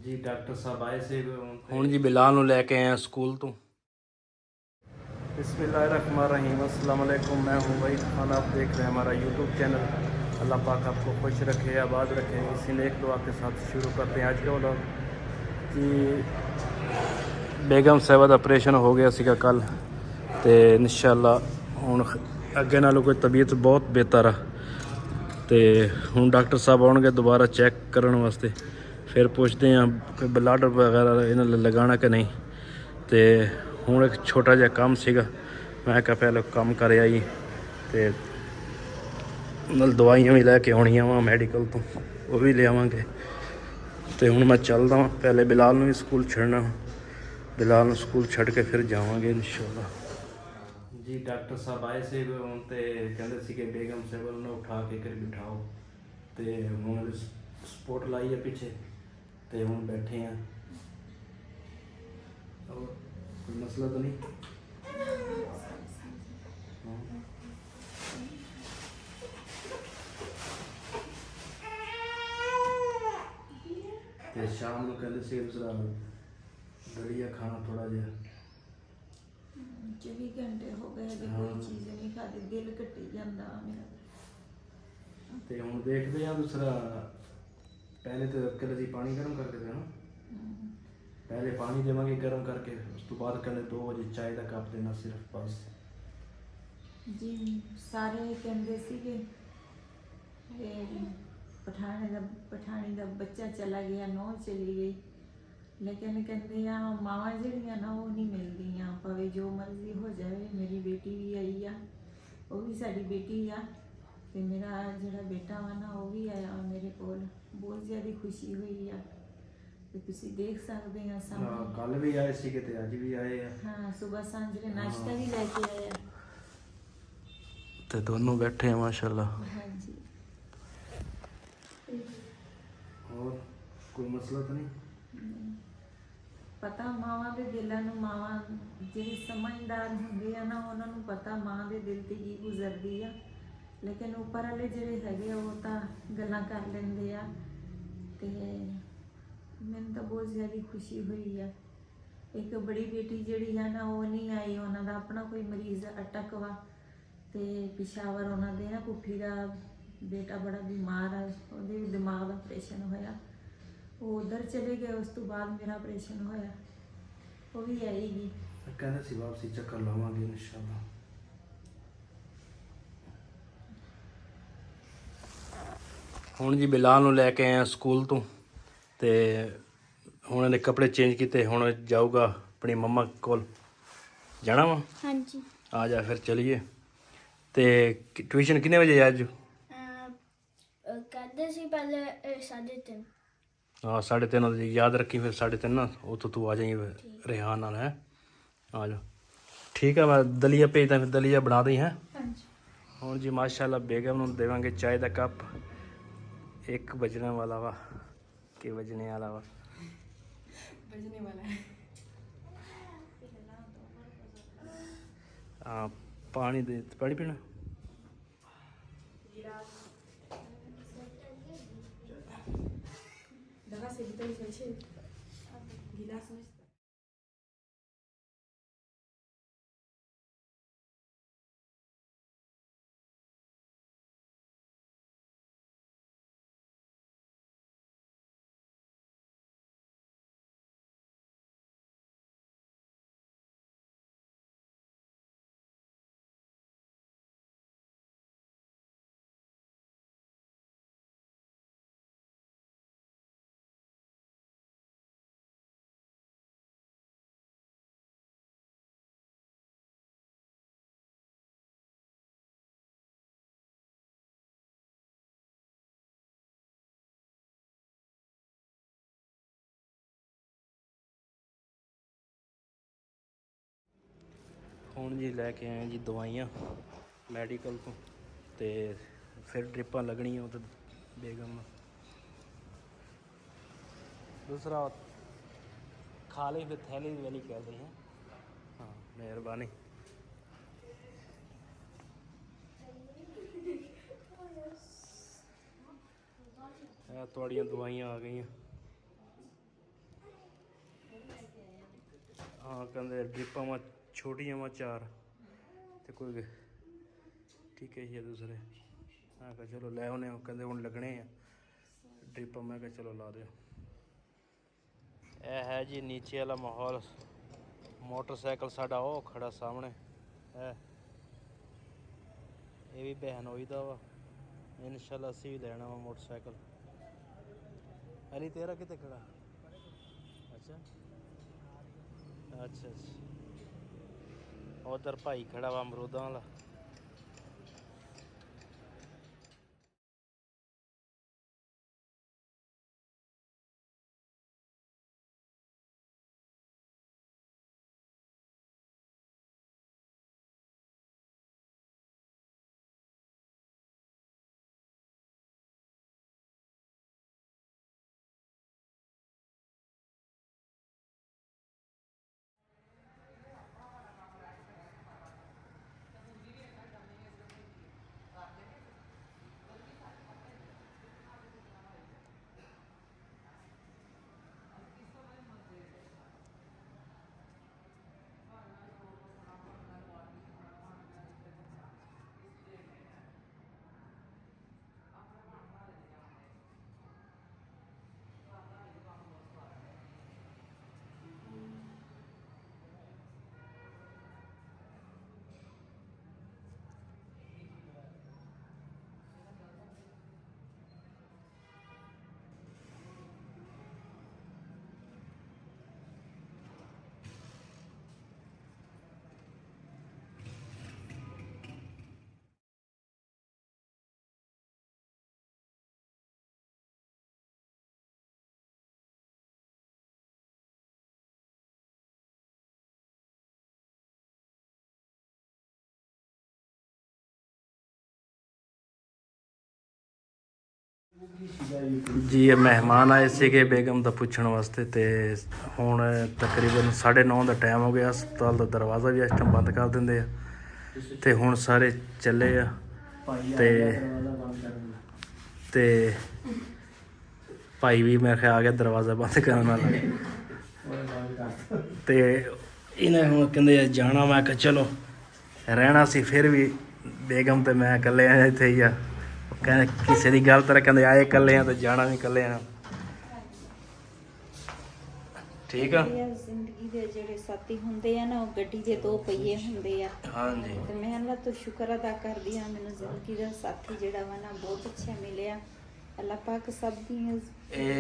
जी doctor साहब आए से ਹੁਣ ਜੀ ਬਿਲਾਲ ਨੂੰ ਲੈ ਕੇ ਆਏ ਆ ਸਕੂਲ ਤੋਂ। बिस्मिल्लाहिर्रहमानिर्रहीम अस्सलाम वालेकुम। मैं हूँ वहीद खान, आप देख रहे हैं हमारा यूट्यूब चैनल। अल्लाह पाक आपको खुश रखे, आबाद रखे। इसी नेक दुआ के साथ शुरू करते हैं आज का व्लॉग। कि ਬੇਗਮ ਸਾਹਿਬਾ ਦਾ ਆਪਰੇਸ਼ਨ ਹੋ ਗਿਆ ਸੀਗਾ ਕੱਲ, ਤੇ ਇਨਸ਼ਾਅੱਲਾ ਹੁਣ ਅੱਗੇ ਨਾਲੋਂ ਕੋਈ ਤਬੀਅਤ ਬਹੁਤ ਬਿਹਤਰ ਆ। ਤੇ ਹੁਣ ਡਾਕਟਰ ਸਾਹਿਬ ਆਉਣਗੇ ਦੁਬਾਰਾ ਚੈੱਕ ਕਰਨ ਵਾਸਤੇ, ਫਿਰ ਪੁੱਛਦੇ ਹਾਂ ਕੋਈ ਬਲੱਡ ਵਗੈਰਾ ਇਹਨਾਂ ਨੂੰ ਲਗਾਉਣਾ ਕਿ ਨਹੀਂ। ਤੇ ਹੁਣ ਇੱਕ ਛੋਟਾ ਜਿਹਾ ਕੰਮ ਸੀਗਾ, ਮੈਂ ਕਿਹਾ ਪਹਿਲਾਂ ਕੰਮ ਕਰ ਆਈ, ਤੇ ਨਾਲ ਦਵਾਈਆਂ ਵੀ ਲੈ ਕੇ ਆਉਣੀਆਂ ਵਾ ਮੈਡੀਕਲ ਤੋਂ, ਉਹ ਵੀ ਲਿਆਵਾਂਗੇ। ਤੇ ਹੁਣ ਮੈਂ ਚੱਲਦਾ ਵਾਂ, ਪਹਿਲੇ ਬਿਲਾਲ ਨੂੰ ਵੀ ਸਕੂਲ ਛੱਡਣਾ, ਬਿਲਾਲ ਨੂੰ ਸਕੂਲ ਛੱਡ ਕੇ ਫਿਰ ਜਾਵਾਂਗੇ ਇਨਸ਼ਾਅੱਲਾ। जी डॉक्टर साहब आए से ਹੁਣ ਤੇ ਕਹਿੰਦੇ ਸੀ ਕਿ ਬੇਗਮ ਸਾਹਿਬਾ ਨੂੰ ਉਠਾ ਕੇ ਕਰ ਬਿਠਾਓ, ਤੇ ਹੁਣ ਸਪੋਰਟ ਲਾਈ ਹੈ ਪਿੱਛੇ, ਤੇ ਹੁਣ ਬੈਠੇ ਆ। और कोई मसला तो नहीं? ਤੇ ਸ਼ਾਮ ਨੂੰ ਕਹਿੰਦੇ ਸੀ ਦੂਸਰਾ ਦਲੀਆ ਖਾਣਾ ਥੋੜਾ ਜਿਹਾ। 24 ਘੰਟੇ ਹੋ ਗਏ ਤੇ ਕੋਈ ਚੀਜ਼ ਨਹੀਂ ਖਾਦੀ, ਦਿਲ ਘਟੀ ਜਾਂਦਾ ਮੇਰਾ। ਤੇ ਹੁਣ ਦੇਖਦੇ ਆ ਦੂਸਰਾ, ਪਹਿਲੇ ਤੇ ਰੱਖੇ ਸੀ ਪਾਣੀ ਗਰਮ ਕਰਕੇ ਦੇਣਾ, ਪਹਿਲੇ ਪਾਣੀ ਦੇਵਾਂਗੇ ਗਰਮ ਕਰਕੇ, ਉਸ ਤੋਂ ਬਾਅਦ ਕਹਿੰਦੇ 2 ਵਜੇ ਚਾय ਦਾ ਕੱਪ ਦੇਣਾ ਸਿਰਫ ਬਸ। ਜੀ ਸਾਰੇ ਕਹਿੰਦੇ ਸੀ ਕਿ ਇਹ ਪਠਾਣੀ ਦਾ ਬੱਚਾ ਚਲਾ ਗਿਆ, ਨੌ ਚਲੀ ਗਈ, ਲੇਕਿਨ ਕਹਿੰਦੇ ਆ ਮਾਵਾਂ ਜਿਹੜੀਆਂ ਨਾ ਉਹ ਨਹੀਂ ਮਿਲਦੀਆਂ, ਭਾਵੇਂ ਜੋ ਮਰਜ਼ੀ ਹੋ ਜਾਵੇ। ਮੇਰੀ ਬੇਟੀ ਵੀ ਆਈ ਆ, ਉਹ ਵੀ ਸਾਡੀ ਬੇਟੀ ਆ, ਤੇ ਮੇਰਾ ਜਿਹੜਾ ਬੇਟਾ ਵਾ ਨਾ ਉਹ ਵੀ ਆਇਆ ਮੇਰੇ ਕੋਲ। ਬਹੁਤ ਜ਼ਿਆਦਾ ਖੁਸ਼ੀ ਹੋਈ ਆ, ਤੇ ਤੁਸੀਂ ਦੇਖ ਸਕਦੇ ਆ ਸਾਹਮਣੇ। ਕੱਲ ਵੀ ਆਏ ਸੀਗੇ ਤੇ ਅੱਜ ਵੀ ਆਏ ਆ। ਹਾਂ, ਸਵੇਰ ਸਾਂਝਰੇ ਨਾਸ਼ਤਾ ਵੀ ਲੈ ਕੇ ਆਏ ਆ। ਤੇ ਦੋਨੋਂ ਬੈਠੇ ਆ ਮਾਸ਼ਾਅੱਲਾ। ਹਾਂਜੀ। और कोई मसला तो नहीं? ਪਤਾ ਮਾਵਾਂ ਦੇ ਦਿਲਾਂ ਨੂੰ, ਮਾਵਾਂ ਜਿਹੜੀ ਸਮਝਦਾਰ ਹੁੰਦੀ ਆ ਨਾ, ਉਹਨਾਂ ਨੂੰ ਪਤਾ ਮਾਂ ਦੇ ਦਿਲ ਤੇ ਕੀ ਗੁਜ਼ਰਦੀ ਆ। ਲੇਕਿਨ ਉੱਪਰ ਵਾਲੇ ਜਿਹੜੇ ਹੈਗੇ ਉਹ ਤਾਂ ਗੱਲਾਂ ਕਰ ਲੈਂਦੇ ਆ। ਤੇ ਮੈਨੂੰ ਤਾਂ ਬਹੁਤ ਜ਼ਿਆਦਾ ਖੁਸ਼ੀ ਹੋਈ ਆ। ਇੱਕ ਬੜੀ ਬੇਟੀ ਜਿਹੜੀ ਆ ਨਾ ਉਹ ਨਹੀਂ ਆਈ, ਉਹਨਾਂ ਦਾ ਆਪਣਾ ਕੋਈ ਮਰੀਜ਼ ਅਟਕ ਵਾ, ਤੇ ਪਿਸ਼ਾਵਰ ਉਹਨਾਂ ਦੇ ਨਾ ਫੁੱਫੀ ਦਾ ਬੇਟਾ ਬੜਾ ਬਿਮਾਰ ਆ, ਉਹਦੇ ਵੀ ਦਿਮਾਗ ਦਾ ਆਪਰੇਸ਼ਨ ਹੋਇਆ, ਉਹ ਉਧਰ ਚਲੇ ਗਏ। ਉਸ ਤੋਂ ਬਾਅਦ ਮੇਰਾ ਆਪਰੇਸ਼ਨ ਹੋਇਆ, ਉਹ ਵੀ ਆਏਗੀ। ਕਹਿੰਦੇ ਸੀ ਵਾਪਸੀ ਚੱਕਰ ਲਾਵਾਂਗੇ ਇਨਸ਼ਾਅੱਲਾ। ਹੁਣ ਜੀ ਬਿਲਾਲ ਨੂੰ ਲੈ ਕੇ ਆਏ ਆ ਸਕੂਲ ਤੋਂ, ਤੇ ਹੁਣ ਇਹਦੇ ਕੱਪੜੇ ਚੇਂਜ ਕੀਤੇ, ਹੁਣ ਜਾਊਗਾ ਆਪਣੀ ਮੰਮਾ ਕੋਲ। ਜਾਣਾ ਵਾ? ਹਾਂਜੀ। ਆ ਜਾ ਫਿਰ ਚਲੀਏ। ਤੇ ਟਿਊਸ਼ਨ ਕਿੰਨੇ ਵਜੇ ਅੱਜ? ਕਹਿੰਦੇ ਸੀ ਪਹਿਲੇ 3:30। ਹਾਂ 3:30 ਵਜੇ, ਯਾਦ ਰੱਖੀ ਫਿਰ 3:30 ਨਾ, ਉੱਥੋਂ ਤੂੰ ਆ ਜਾਈਂ ਰਿਹਾਨ ਨਾਲ। ਹੈ ਆ ਜਾ, ਠੀਕ ਆ। ਮੈਂ ਦਲੀਆ ਭੇਜਦਾ, ਫਿਰ ਦਲੀਆ ਬਣਾ ਦਈ। ਹੈ ਹਾਂਜੀ। ਹੁਣ ਜੀ ਮਾਸ਼ਾਅੱਲਾ ਬੇਗਮ ਨੂੰ ਦੇਵਾਂਗੇ ਚਾय ਦਾ ਕੱਪ। 1 ਵਜਣੇ ਵਾਲਾ ਵਾ ਕਿ ਵਜਣੇ ਵਾਲਾ ਵਾ? ਵਜਨੇ ਵਾਲਾ ਹੈ। ਹਾਂ, ਪਾਣੀ ਦੇ, ਪਾਣੀ ਪੀਣਾ? ਹੁਣ ਜੀ ਲੈ ਕੇ ਆਏ ਜੀ ਦਵਾਈਆਂ ਮੈਡੀਕਲ ਤੋਂ, ਤੇ ਫਿਰ ਡ੍ਰਿਪਾਂ ਲੱਗਣੀਆਂ ਉਹ ਬੇਗਮ ਨੂੰ। दूसरा खा ली फिर थैली वाली कह रही हैं। हाँ मेहरबानी। थोड़ियाँ दवाइयाँ आ गई। ਹਾਂ ਕਹਿੰਦੇ ਡ੍ਰਿਪਾਂ ਵਾ ਛੋਟੀਆਂ ਵਾ 4 ਤੇ ਕੋਈ ਟੀਕੇ ਹੀ ਆ ਦੂਸਰੇ। ਮੈਂ ਕਿਹਾ ਚਲੋ ਲੈ ਆਉਨੇ, ਕਹਿੰਦੇ ਹੁਣ ਲੱਗਣੇ ਆ ਡ੍ਰਿਪ। ਮੈਂ ਕਿਹਾ ਚਲੋ ਲਾ ਦਿਓ। ਇਹ ਹੈ ਜੀ ਨੀਚੇ ਵਾਲਾ ਮਾਹੌਲ। ਮੋਟਰਸਾਈਕਲ ਸਾਡਾ ਉਹ ਖੜਾ ਸਾਹਮਣੇ ਹੈ, ਇਹ ਵੀ ਬਹਿਨੋਈ ਦਾ ਵਾ। ਇਨਸ਼ਾਅੱਲਾ ਅਸੀਂ ਵੀ ਲੈਣਾ ਵਾ ਮੋਟਰਸਾਈਕਲ। ਅਲੀ ਤੇਰਾ ਕਿਤੇ ਖੜਾ? ਅੱਛਾ ਅੱਛਾ ਅੱਛਾ। ਉਧਰ ਭਾਈ ਖੜਾ ਵਾ ਅਮਰੂਦਾਂ ਵਾਲਾ। ਜੀ ਇਹ ਮਹਿਮਾਨ ਆਏ ਸੀਗੇ ਬੇਗਮ ਦਾ ਪੁੱਛਣ ਵਾਸਤੇ, ਤੇ ਹੁਣ ਤਕਰੀਬਨ 9:30 ਦਾ ਟਾਈਮ ਹੋ ਗਿਆ। ਹਸਪਤਾਲ ਦਾ ਦਰਵਾਜ਼ਾ ਵੀ ਇਸ ਟਾਈਮ ਬੰਦ ਕਰ ਦਿੰਦੇ ਆ, ਤੇ ਹੁਣ ਸਾਰੇ ਚੱਲੇ ਆ। ਤੇ ਭਾਈ ਵੀ ਮੇਰੇ ਖਿਆਲ ਆ ਗਿਆ ਦਰਵਾਜ਼ਾ ਬੰਦ ਕਰਨ ਵਾਲਾ। ਤੇ ਇਹਨੇ ਹੁਣ ਕਹਿੰਦੇ ਜਾਣਾ। ਮੈਂ ਕਿਹਾ ਚਲੋ ਰਹਿਣਾ ਸੀ, ਫਿਰ ਵੀ ਬੇਗਮ ਤੇ ਮੈਂ ਇਕੱਲੇ ਆ ਇੱਥੇ ਹੀ ਆ। ਕਹਿੰਦੇ ਕਿਸੇ ਦੀ ਗੱਲ ਤਰ੍ਹਾਂ ਕਹਿੰਦੇ ਆਏ ਇਕੱਲੇ ਆ ਤੇ ਜਾਣਾ ਵੀ ਇਕੱਲੇ ਆ। ਠੀਕ ਆ। ਜ਼ਿੰਦਗੀ ਦੇ ਜਿਹੜੇ ਸਾਥੀ ਹੁੰਦੇ ਆ ਨਾ, ਉਹ ਗੱਡੀ ਦੇ 2 ਪਹੀਏ ਹੁੰਦੇ ਆ। ਹਾਂਜੀ। ਤੇ ਮੈਂ ਅੱਲਾ ਤੋਂ ਸ਼ੁਕਰ ਅਦਾ ਕਰਦੀ ਹਾਂ, ਮੈਨੂੰ ਜ਼ਿੰਦਗੀ ਦਾ ਸਾਥੀ ਜਿਹੜਾ ਵਾ ਨਾ ਬਹੁਤ ਅੱਛਾ ਮਿਲਿਆ। ਅੱਲਾ ਪਾਕ ਸਭ ਦੀਆਂ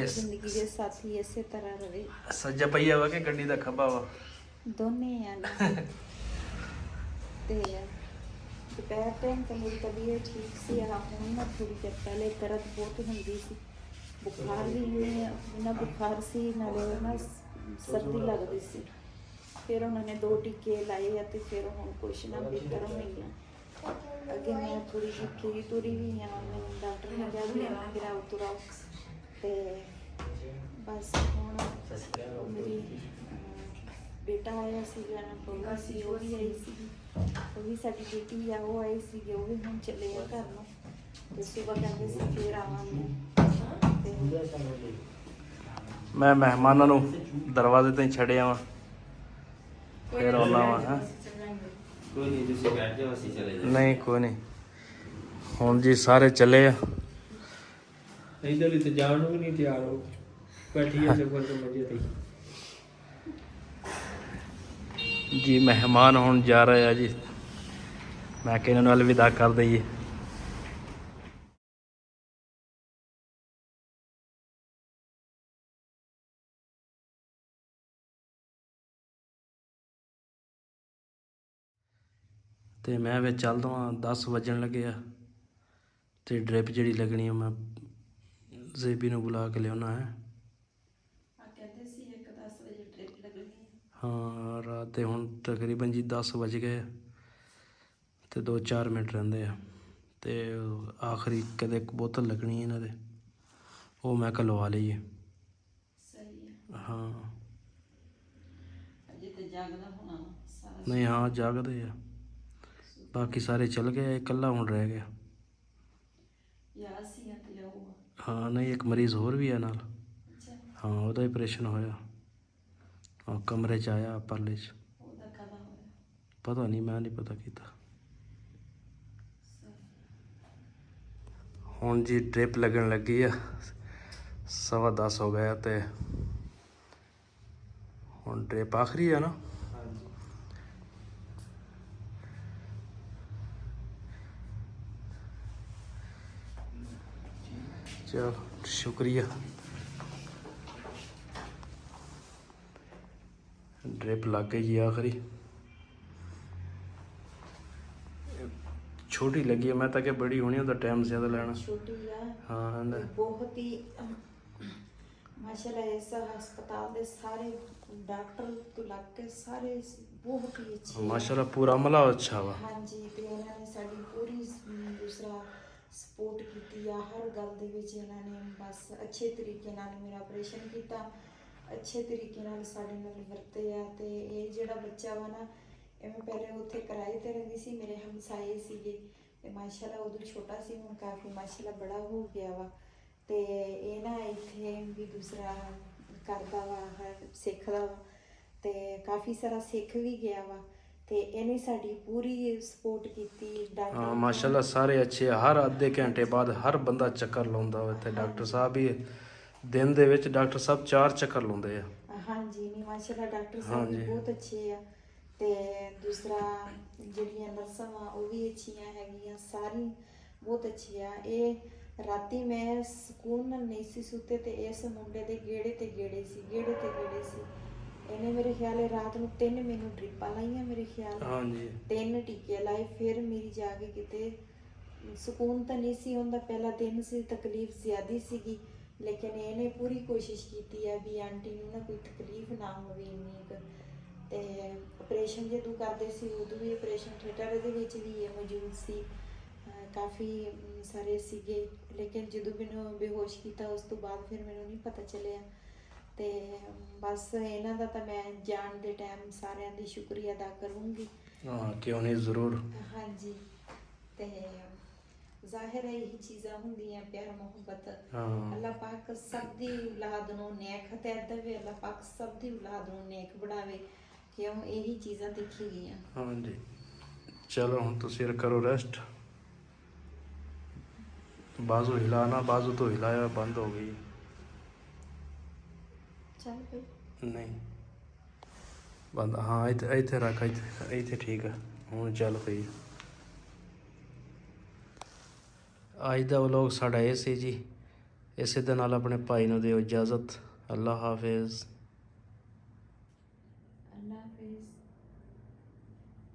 ਜ਼ਿੰਦਗੀ ਦੇ ਸਾਥੀ ਇਸੇ ਤਰ੍ਹਾਂ ਰਵੇ। ਸੱਜਾ ਪਈਆ ਵਾ ਕਿ ਗੱਡੀ ਦਾ ਖੱਬਾ ਵਾ? ਦੋਨੇ ਆ ਨਾ। ਤੇ ਦੁਪਹਿਰ ਟਾਈਮ ਤਾਂ ਮੇਰੀ ਤਬੀਅਤ ਠੀਕ ਸੀ। ਹੁਣ ਨਾ ਥੋੜੀ ਦੇਰ ਪਹਿਲੇ ਦਰਦ ਬਹੁਤ ਹੁੰਦੀ ਸੀ, ਬੁਖਾਰ ਵੀ ਇੰਨਾ ਬੁਖਾਰ ਸੀ, ਨਾਲੇ ਨਾ ਸਰਦੀ ਲੱਗਦੀ ਸੀ। ਫਿਰ ਉਹਨਾਂ ਨੇ 2 ਟੀਕੇ ਲਾਏ ਆ, ਤੇ ਫਿਰ ਹੁਣ ਕੁਛ ਨਾ ਬਿਹਤਰ ਹੋਈ ਆ। ਅੱਗੇ ਮੈਂ ਥੋੜੀ ਜਿਹੀ ਖੀਰੀ ਤੁਰੀ ਵੀ ਆ, ਮੈਨੂੰ ਡਾਕਟਰ ਨੇ ਕਿਹਾ ਵੀ ਨਾ ਗਿਰਾਓ ਤੁਰਾਓ। ਤੇ ਬਸ ਹੁਣ ਮੇਰੀ ਬੇਟਾ ਆਇਆ ਸੀਗਾ ਨਾ, ਬਹੂ ਸੀ, ਉਹ ਵੀ ਆਈ ਸੀ। ਉਹ ਵੀ ਸਾਡੀ ਬੇਟੀ ਆ, ਉਹ ਆਈ ਸੀਗੇ, ਉਹ ਵੀ ਹੁਣ ਚੱਲੇ ਆ ਘਰ ਨੂੰ। ਤੇ ਸੁਬਹ ਕਹਿੰਦੇ ਸੀ ਫਿਰ ਆਵਾਂਗੇ। ਤੇ ਮੈਂ ਮਹਿਮਾਨਾਂ ਨੂੰ ਦਰਵਾਜ਼ੇ ਤੇ ਛੱਡਿਆ ਵਾ, ਫਿਰ ਆਉਣਾ ਵਾ। ਕੋਈ ਨਹੀਂ, ਤੁਸੀਂ ਬੈਠ ਜਾਓ, ਅਸੀਂ ਚਲੇ ਜਾਓ। ਨਹੀਂ ਕੋਈ ਨਹੀਂ, ਹੁਣ ਜੀ ਸਾਰੇ ਚੱਲੇ ਆ। ਇਧਰ ਲਈ ਤੇ ਜਾਣ ਨੂੰ ਵੀ ਨਹੀਂ ਤਿਆਰ ਹੋ ਬੈਠੀ ਐ ਸਗੋਂ ਤੇ ਮਜੇ ਤੇ। ਜੀ ਮਹਿਮਾਨ ਹੁਣ ਜਾ ਰਹੇ ਆ ਜੀ, ਮੈਂ ਕਿ ਇਹਨਾਂ ਨੂੰ ਅਲਵਿਦਾ ਕਰ ਦਈਏ। ਤੇ ਮੈਂ ਵਿੱਚ ਚੱਲਦਾ ਹਾਂ, 10 ਵੱਜਣ ਲੱਗੇ ਆ। ਤੇ ਡ੍ਰਿਪ ਜਿਹੜੀ ਲੱਗਣੀ ਆ, ਮੈਂ ਜ਼ੇਬੀ ਨੂੰ ਬੁਲਾ ਕੇ ਲਿਆਉਣਾ ਹੈ। ਕਹਿੰਦੇ ਸੀ 10 ਵਜੇ ਟ੍ਰਿਪ ਲੱਗਣੀ। ਹਾਂ ਰਾਤ ਦੇ ਹੁਣ ਤਕਰੀਬਨ ਜੀ 10 ਵੱਜ ਗਏ ਤੇ 2-4 ਮਿੰਟ ਰਹਿੰਦੇ ਆ। ਤੇ ਆਖਰੀ ਕਦੇ ਇੱਕ ਬੋਤਲ ਲੱਗਣੀ ਇਹਨਾਂ ਦੇ, ਉਹ ਮੈਂ ਕਿਹਾ ਲਵਾ ਲਈਏ। ਸਹੀ ਹੈ। ਹਾਂ ਅਜੇ ਤੇ ਜਾਗਦਾ ਹੋਣਾ ਸਾਰਾ। ਨਹੀਂ ਹਾਂ ਜਾਗਦੇ ਆ, ਬਾਕੀ ਸਾਰੇ ਚਲ ਗਏ, ਇਕੱਲਾ ਹੁਣ ਰਹਿ ਗਿਆ। ਯਾਰ ਸੀ ਤੇ ਜਾਊਗਾ। ਹਾਂ ਨਹੀਂ ਇੱਕ ਮਰੀਜ਼ ਹੋਰ ਵੀ ਆ ਨਾਲ। ਅੱਛਾ। ਹਾਂ ਉਹਦਾ ਆਪਰੇਸ਼ਨ ਹੋਇਆ, ਹਾਂ ਕਮਰੇ 'ਚ ਆਇਆ ਪਰਲੇ 'ਚ ਉਹਦਾ ਕਦਾ ਹੋਇਆ ਪਤਾ ਨਹੀਂ, ਮੈਂ ਨਹੀਂ ਪਤਾ ਕੀਤਾ। ਹੁਣ ਜੀ ਡ੍ਰਿਪ ਲੱਗਣ ਲੱਗੀ ਆ, 10:15 ਹੋ ਗਿਆ ਤੇ ਹੁਣ ਡ੍ਰਿਪ ਆਖਰੀ ਆ ਨਾ। ਹਾਂਜੀ ਚਲੋ ਸ਼ੁਕਰੀਆ। ਡ੍ਰਿਪ ਲੱਗ ਗਈ ਜੀ ਆਖਰੀ। ਛੋਟੀ ਲੱਗੀ ਹੈ, ਮੈਂ ਤਾਂ ਕਿ ਬੜੀ ਹੋਣੀ, ਉਹਦਾ ਟਾਈਮ ਜ਼ਿਆਦਾ ਲੈਣਾ। ਛੋਟੀ ਆ ਹਾਂ ਤੇ ਬਹੁਤ ਹੀ ਮਾਸ਼ਾਅੱਲਾ ਇਸ ਹਸਪਤਾਲ ਦੇ ਸਾਰੇ ਡਾਕਟਰ ਤੋਂ ਲੱਗ ਕੇ ਸਾਰੇ ਬਹੁਤ ਹੀ ਅੱਛੇ ਆ। ਮਾਸ਼ਾਅੱਲਾ ਪੂਰਾ ਅਮਲਾ ਅੱਛਾ ਵਾ। ਹਾਂਜੀ ਤੇ ਇਹਨਾਂ ਨੇ ਸਾਡੀ ਪੂਰੀ ਦੂਸਰਾ ਸਪੋਰਟ ਕੀਤੀ ਆ ਹਰ ਗੱਲ ਦੇ ਵਿੱਚ। ਇਹਨਾਂ ਨੇ ਬਸ ਅੱਛੇ ਤਰੀਕੇ ਨਾਲ ਮੇਰਾ ਆਪਰੇਸ਼ਨ ਕੀਤਾ, ਅੱਛੇ ਤਰੀਕੇ ਨਾਲ ਸਾਡੇ ਨਾਲ ਵਰਤੇ ਆ। ਤੇ ਇਹ ਜਿਹੜਾ ਬੱਚਾ ਵਾ ਨਾ, ਇਹ ਮੈਂ ਪਹਿਲੇ ਉੱਥੇ ਕਿਰਾਏ ਤੇ ਰਹਿੰਦੀ ਸੀ, ਮੇਰੇ ਹਮਸਾਏ ਸੀਗੇ ਤੇ ਮਾਸ਼ਾਅੱਲਾ ਉਦੋਂ ਛੋਟਾ ਸੀ, ਹੁਣ ਕਾਫੀ ਮਾਸ਼ਾਅੱਲਾ ਬੜਾ ਹੋ ਗਿਆ ਵਾ। ਤੇ ਇਹ ਨਾ ਇੱਥੇ ਵੀ ਦੂਸਰਾ ਕਰਦਾ ਵਾ, ਸਿੱਖਦਾ ਵਾ ਤੇ ਕਾਫੀ ਸਾਰਾ ਸਿੱਖ ਵੀ ਗਿਆ ਵਾ। ਤੇ ਇਹਨੇ ਸਾਡੀ ਪੂਰੀ ਸਪੋਰਟ ਕੀਤੀ। ਹਾਂ ਮਾਸ਼ਾਅੱਲਾ ਸਾਰੇ ਅੱਛੇ ਆ। ਹਰ ਅੱਧੇ ਘੰਟੇ ਬਾਅਦ ਹਰ ਬੰਦਾ ਚੱਕਰ ਲਾਉਂਦਾ ਵਾ ਇੱਥੇ। ਡਾਕਟਰ ਸਾਹਿਬ ਵੀ ਦਿਨ ਦੇ ਵਿੱਚ ਡਾਕਟਰ ਸਾਹਿਬ 4 ਚੱਕਰ ਲਾਉਂਦੇ ਆ। ਹਾਂਜੀ ਨਹੀਂ ਮਾਸ਼ਾਅੱਲਾ ਡਾਕਟਰ ਸਾਹਿਬ ਵੀ ਬਹੁਤ ਅੱਛੇ ਆ। ਤੇ ਦੂਸਰਾ ਜਿਹੜੀਆਂ ਨਰਸਾਂ ਵਾ ਉਹ ਵੀ ਅੱਛੀਆਂ ਹੈਗੀਆਂ, ਸਾਰੀ ਬਹੁਤ ਅੱਛੀ ਆ। ਇਹ ਰਾਤੀ ਮੈਂ ਸਕੂਨ ਨਾਲ ਨਹੀਂ ਸੀ ਸੁੱਤੇ ਤੇ ਇਸ ਮੁੰਡੇ ਦੇ ਗੇੜੇ ਤੇ ਗੇੜੇ ਸੀ। ਇਹਨੇ ਮੇਰੇ ਖਿਆਲ ਰਾਤ ਨੂੰ 3 ਮੈਨੂੰ ਡ੍ਰਿਪਾਂ ਲਾਈਆਂ, ਮੇਰੇ ਖਿਆਲ ਹਾਂਜੀ 3 ਟੀਕੇ ਲਾਏ। ਫਿਰ ਮੇਰੀ ਜਾ ਕੇ ਕਿਤੇ ਸਕੂਨ ਤਾਂ ਨਹੀਂ ਸੀ ਹੁੰਦਾ, ਪਹਿਲਾ ਦਿਨ ਸੀ, ਤਕਲੀਫ ਜ਼ਿਆਦੀ ਸੀਗੀ, ਲੇਕਿਨ ਇਹਨੇ ਪੂਰੀ ਕੋਸ਼ਿਸ਼ ਕੀਤੀ ਹੈ ਵੀ ਆਂਟੀ ਨੂੰ ਨਾ ਕੋਈ ਤਕਲੀਫ ਨਾ ਹੋਵੇ ਇੰਨੀ ਕੁ। ਤੇ ਆਪਰੇਸ਼ਨ ਜਦੋਂ ਕਰਦੇ ਸੀ ਉਦੋਂ ਵੀ ਆਪਰੇਸ਼ਨ ਥੀਏਟਰ ਦੇ ਵਿੱਚ ਵੀ ਇਹ ਮੌਜੂਦ ਸੀ, ਕਾਫੀ ਸਾਰੇ ਸੀਗੇ। ਲੇਕਿਨ ਜਦੋਂ ਮੈਨੂੰ ਬੇਹੋਸ਼ ਕੀਤਾ ਉਸ ਤੋਂ ਬਾਅਦ ਫਿਰ ਮੈਨੂੰ ਨਹੀਂ ਪਤਾ ਚੱਲਿਆ। ਤੇ ਬਸ ਇਹਨਾਂ ਦਾ ਤਾਂ ਮੈਂ ਜਾਣ ਦੇ ਟਾਈਮ ਸਾਰਿਆਂ ਦੀ ਸ਼ੁਕਰੀਆ ਅਦਾ ਕਰੂੰਗੀ। ਹਾਂ ਕਿਉਂ ਨਹੀਂ, ਜ਼ਰੂਰ। ਹਾਂਜੀ ਤੇ ਜ਼ਾਹਿਰ ਹੈ ਇਹੀ ਚੀਜ਼ਾਂ ਹੁੰਦੀਆਂ, ਪਿਆਰ ਮੁਹੱਬਤ। ਹਾਂ ਅੱਲਾਹ ਪਾਕ ਸਭ ਦੀ ਔਲਾਦ ਨੂੰ ਨੇਕ ਹਦਾਇਤ ਦੇਵੇ, ਅੱਲਾਹ ਪਾਕ ਸਭ ਦੀ ਔਲਾਦ ਨੂੰ ਨੇਕ ਬਣਾਵੇ। ਕਿਉਂ ਇਹੀ ਚੀਜ਼ਾਂ ਦੇਖੀ ਗਈਆਂ। ਹਾਂਜੀ ਚਲੋ ਹੁਣ ਤੁਸੀਂ ਕਰੋ ਰੈਸਟ। ਬਾਜ਼ੂ ਹਿਲਾਣਾ, ਬਾਜ਼ੂ ਤੋਂ ਹਿਲਾਇਆ ਬੰਦ ਹੋ ਗਈ। ਚੱਲ ਪਈ ਨਹੀਂ ਬੰਦ, ਹਾਂ ਇੱਥੇ ਰੱਖ, ਇੱਥੇ ਠੀਕ ਆ, ਹੁਣ ਚੱਲ ਪਈ। ਅੱਜ ਦਾ ਵਲੋਗ ਸਾਡਾ ਇਹ ਸੀ ਜੀ। ਇਸੇ ਦੇ ਨਾਲ ਆਪਣੇ ਭਾਈ ਨੂੰ ਦਿਓ ਇਜਾਜ਼ਤ। ਅੱਲਾ ਹਾਫਿਜ਼। ਅੱਲਾਹ ਹਾਫਿਜ਼।